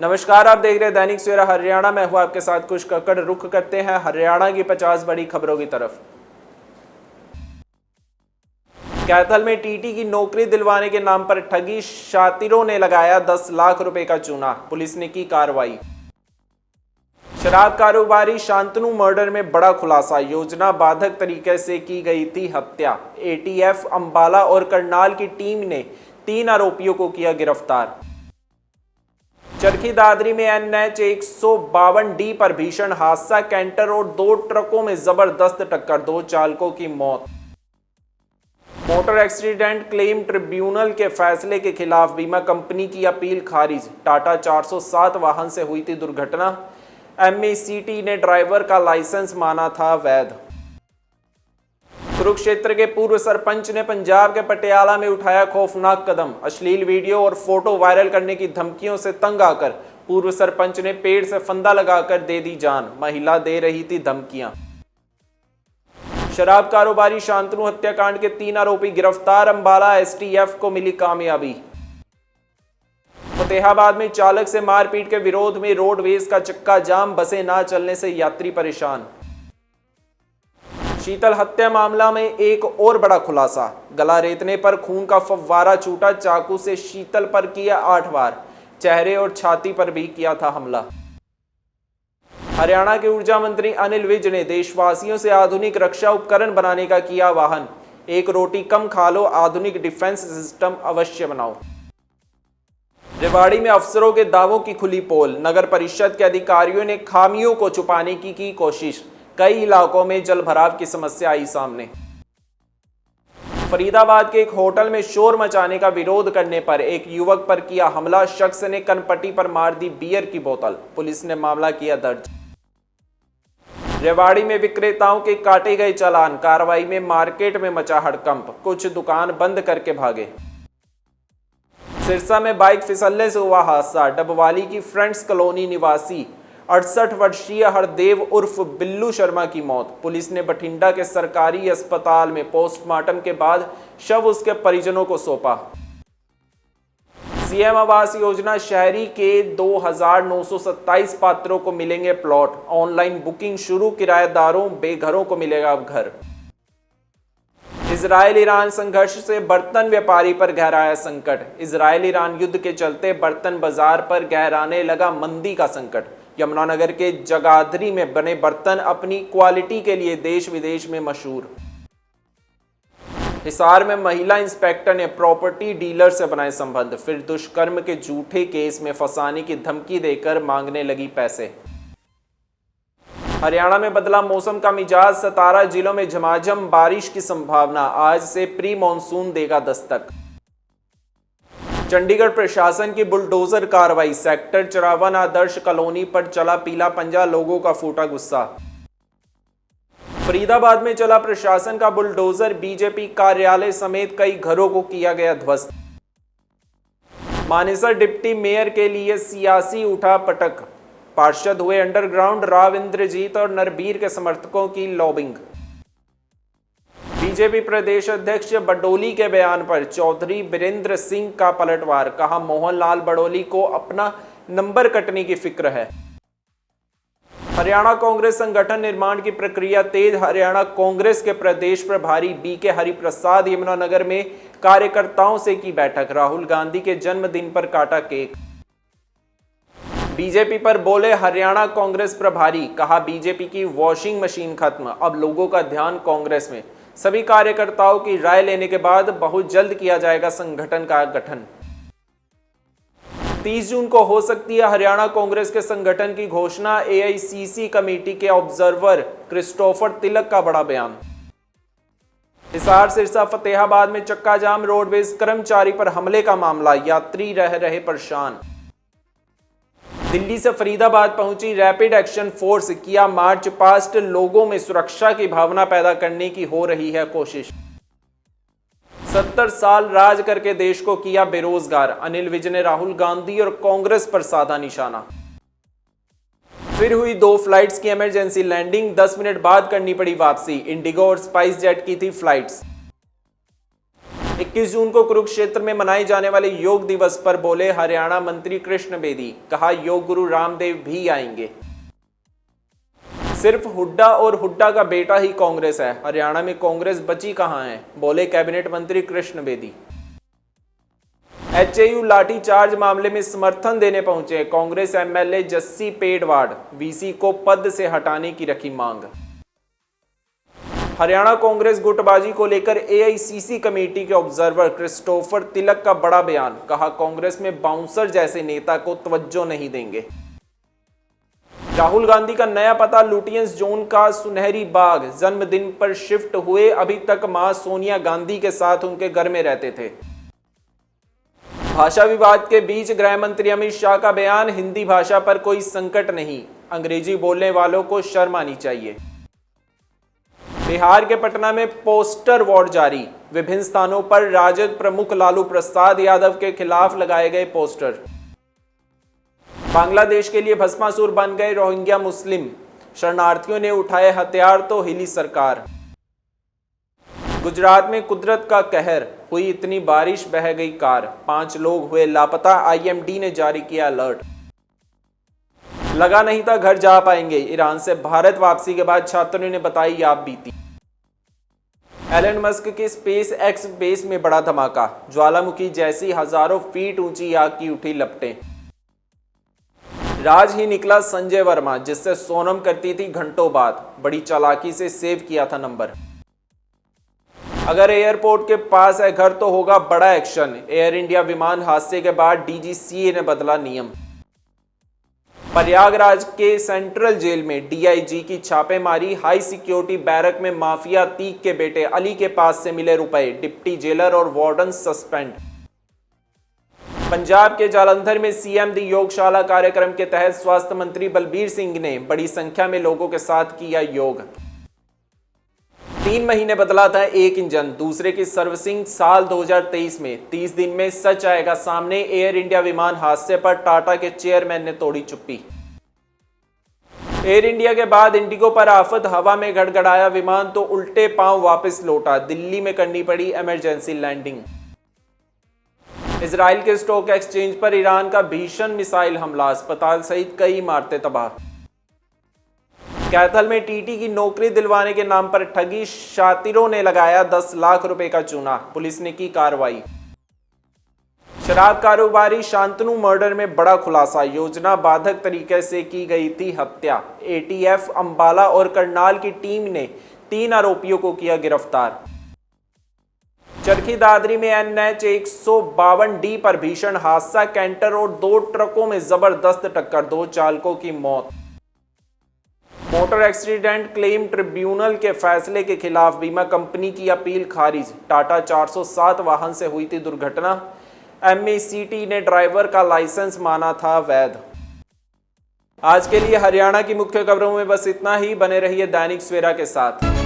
नमस्कार, आप देख रहे हैं दैनिक सवेरा हरियाणा। मैं हूं आपके साथ कुछ कक्कड़। रुख करते हैं हरियाणा की 50 बड़ी खबरों की तरफ। कैथल में टीटी की नौकरी दिलवाने के नाम पर ठगी, शातिरों ने लगाया 10 लाख रुपए का चूना, पुलिस ने की कार्रवाई। शराब कारोबारी शांतनु मर्डर में बड़ा खुलासा, योजना बाधक तरीके से की गई थी हत्या। एटीएफ अंबाला और करनाल की टीम ने 3 आरोपियों को किया गिरफ्तार। चरखी दादरी में NH 152D पर भीषण हादसा, कैंटर और 2 ट्रकों में जबरदस्त टक्कर, 2 चालकों की मौत। मोटर एक्सीडेंट क्लेम ट्रिब्यूनल के फैसले के खिलाफ बीमा कंपनी की अपील खारिज, टाटा 407 वाहन से हुई थी दुर्घटना, MECT ने ड्राइवर का लाइसेंस माना था वैध। कुरुक्षेत्र के पूर्व सरपंच ने पंजाब के पटियाला में उठाया खौफनाक कदम, अश्लील वीडियो और फोटो वायरल करने की धमकियों से तंग आकर पूर्व सरपंच ने पेड़ से फंदा लगाकर दे दी जान, महिला दे रही थी धमकियां। शराब कारोबारी शांतनु हत्याकांड के 3 आरोपी गिरफ्तार, अंबाला STF को मिली कामयाबी। फतेहाबाद में चालक से मारपीट के विरोध में रोडवेज का चक्का जाम, बसें ना चलने से यात्री परेशान। शीतल हत्या मामला में एक और बड़ा खुलासा, गला रेतने पर खून का फव्वारा छूटा, चाकू से शीतल पर किया 8 वार, चेहरे और छाती पर भी किया था हमला। हरियाणा के ऊर्जा मंत्री अनिल विज ने देशवासियों से आधुनिक रक्षा उपकरण बनाने का किया आह्वान, एक रोटी कम खा लो, आधुनिक डिफेंस सिस्टम अवश्य बनाओ। रेवाड़ी में अफसरों के दावों की खुली पोल, नगर परिषद के अधिकारियों ने खामियों को छुपाने की कोशिश, कई इलाकों में जलभराव की समस्या आई सामने। फरीदाबाद के एक होटल में शोर मचाने का विरोध करने पर एक युवक पर किया हमला, शख्स ने कनपट्टी पर मार दी बियर की बोतल, पुलिस ने मामला किया दर्ज। रेवाड़ी में विक्रेताओं के काटे गए चालान, कार्रवाई में मार्केट में मचा हड़कंप, कुछ दुकान बंद करके भागे। सिरसा में बाइक फिसलने से हुआ हादसा, डबवाली की फ्रेंड्स कॉलोनी निवासी 68 वर्षीय हरदेव उर्फ बिल्लू शर्मा की मौत, पुलिस ने बठिंडा के सरकारी अस्पताल में पोस्टमार्टम के बाद शव उसके परिजनों को सौंपा। CM आवास योजना शहरी के 2927 पात्रों को मिलेंगे प्लॉट, ऑनलाइन बुकिंग शुरू, किराएदारों बेघरों को मिलेगा अब घर। इजराइल ईरान संघर्ष से बर्तन व्यापारी पर गहराया संकट, इजराइल ईरान युद्ध के चलते बर्तन बाजार पर गहराने लगा मंदी का संकट। यमुनानगर के जगाधरी में बने बर्तन अपनी क्वालिटी के लिए देश विदेश में मशहूर। हिसार में महिला इंस्पेक्टर ने प्रॉपर्टी डीलर से बनाए संबंध, फिर दुष्कर्म के झूठे केस में फंसाने की धमकी देकर मांगने लगी पैसे। हरियाणा में बदला मौसम का मिजाज, 17 जिलों में झमाझम बारिश की संभावना, आज से प्री मॉनसून देगा दस्तक। चंडीगढ़ प्रशासन की बुलडोजर कार्रवाई, सेक्टर 54 आदर्श कॉलोनी पर चला पीला पंजा, लोगों का फूटा गुस्सा। फरीदाबाद में चला प्रशासन का बुलडोजर, बीजेपी कार्यालय समेत कई घरों को किया गया ध्वस्त। मानेसर डिप्टी मेयर के लिए सियासी उठा पटक, पार्षद हुए अंडरग्राउंड, राव इंद्रजीत और नरबीर के समर्थकों की लॉबिंग। बीजेपी प्रदेश अध्यक्ष बडोली के बयान पर चौधरी बीरेंद्र सिंह का पलटवार, कहा मोहनलाल बडोली को अपना नंबर कटने की फिक्र है। हरियाणा कांग्रेस संगठन निर्माण की प्रक्रिया तेज, हरियाणा कांग्रेस के प्रदेश प्रभारी BK हरिप्रसाद यमुनानगर में कार्यकर्ताओं से की बैठक, राहुल गांधी के जन्मदिन पर काटा केक। बीजेपी पर बोले हरियाणा कांग्रेस प्रभारी, कहा बीजेपी की वॉशिंग मशीन खत्म, अब लोगों का ध्यान कांग्रेस में, सभी कार्यकर्ताओं की राय लेने के बाद बहुत जल्द किया जाएगा संगठन का गठन। 30 जून को हो सकती है हरियाणा कांग्रेस के संगठन की घोषणा, AICC कमेटी के ऑब्जर्वर क्रिस्टोफर तिलक का बड़ा बयान। हिसार सिरसा फतेहाबाद में चक्का जाम, रोडवेज कर्मचारी पर हमले का मामला, यात्री रह रहे परेशान। दिल्ली से फरीदाबाद पहुंची रैपिड एक्शन फोर्स, किया मार्च पास्ट, लोगों में सुरक्षा की भावना पैदा करने की हो रही है कोशिश। 70 साल राज करके देश को किया बेरोजगार, अनिल विज ने राहुल गांधी और कांग्रेस पर साधा निशाना। फिर हुई 2 फ्लाइट्स की इमरजेंसी लैंडिंग, 10 मिनट बाद करनी पड़ी वापसी, इंडिगो और स्पाइस जेट की थी फ्लाइट्स। 21 जून को कुरुक्षेत्र में मनाए जाने वाले योग दिवस पर बोले हरियाणा मंत्री कृष्ण बेदी, कहा योग गुरु रामदेव भी आएंगे। सिर्फ हुड्डा और हुड्डा का बेटा ही कांग्रेस है, हरियाणा में कांग्रेस बची कहां है, बोले कैबिनेट मंत्री कृष्ण बेदी। एचएयू लाठीचार्ज मामले में समर्थन देने पहुंचे कांग्रेस एमएलए जस्सी पेडवाड, वीसी को पद से हटाने की रखी मांग। हरियाणा कांग्रेस गुटबाजी को लेकर एआईसीसी कमेटी के ऑब्जर्वर क्रिस्टोफर तिलक का बड़ा बयान, कहा कांग्रेस में बाउंसर जैसे नेता को तवज्जो नहीं देंगे। राहुल गांधी का नया पता लुटियंस जोन का सुनहरी बाग, जन्मदिन पर शिफ्ट हुए, अभी तक मां सोनिया गांधी के साथ उनके घर में रहते थे। भाषा विवाद के बीच गृह मंत्री अमित शाह का बयान, हिंदी भाषा पर कोई संकट नहीं, अंग्रेजी बोलने वालों को शर्म आनी चाहिए। बिहार के पटना में पोस्टर वॉर जारी, विभिन्न स्थानों पर राजद प्रमुख लालू प्रसाद यादव के खिलाफ लगाए गए पोस्टर। बांग्लादेश के लिए भस्मासुर बन गए रोहिंग्या मुस्लिम, शरणार्थियों ने उठाए हथियार तो हिली सरकार। गुजरात में कुदरत का कहर, हुई इतनी बारिश बह गई कार, 5 लोग हुए लापता, आईएमडी ने जारी किया अलर्ट। लगा नहीं था घर जा पाएंगे, ईरान से भारत वापसी के बाद छात्रों ने बताई याद बीती। एलन मस्क के स्पेस एक्स बेस में बड़ा धमाका, ज्वालामुखी जैसी हजारों फीट ऊंची आग की उठी लपटें। राज ही निकला संजय वर्मा, जिससे सोनम करती थी घंटों बात, बड़ी चालाकी से सेव किया था नंबर। अगर एयरपोर्ट के पास है घर तो होगा बड़ा एक्शन, एयर इंडिया विमान हादसे के बाद डीजीसीए ने बदला नियम। प्रयागराज के सेंट्रल जेल में डीआईजी की छापेमारी, हाई सिक्योरिटी बैरक में माफिया तीक के बेटे अली के पास से मिले रुपए, डिप्टी जेलर और वार्डन सस्पेंड। पंजाब के जालंधर में सीएम दी योगशाला कार्यक्रम के तहत स्वास्थ्य मंत्री बलबीर सिंह ने बड़ी संख्या में लोगों के साथ किया योग। 3 महीने बदला था एक इंजन, दूसरे की सर्विसिंग साल 2023 में, 30 दिन में सच आएगा सामने, एयर इंडिया विमान हादसे पर टाटा के चेयरमैन ने तोड़ी चुप्पी। एयर इंडिया के बाद इंडिगो पर आफत, हवा में गड़गड़ाया विमान तो उल्टे पांव वापस लौटा, दिल्ली में करनी पड़ी इमरजेंसी लैंडिंग। इजराइल के स्टॉक एक्सचेंज पर ईरान का भीषण मिसाइल हमला, अस्पताल सहित कई इमारतें तबाह। कैथल में टीटी की नौकरी दिलवाने के नाम पर ठगी, शातिरों ने लगाया 10 लाख रुपए का चूना, पुलिस ने की कार्रवाई। शराब कारोबारी शांतनु मर्डर में बड़ा खुलासा, योजना बाधक तरीके से की गई थी हत्या। एटीएफ अंबाला और करनाल की टीम ने 3 आरोपियों को किया गिरफ्तार। चरखी दादरी में एनएच 152D पर भीषण हादसा, कैंटर और 2 ट्रकों में जबरदस्त टक्कर, 2 चालकों की मौत। मोटर एक्सीडेंट क्लेम ट्रिब्यूनल के फैसले के खिलाफ बीमा कंपनी की अपील खारिज, टाटा 407 वाहन से हुई थी दुर्घटना, एमएसीटी ने ड्राइवर का लाइसेंस माना था वैध। आज के लिए हरियाणा की मुख्य खबरों में बस इतना ही, बने रहिए दैनिक सवेरा के साथ।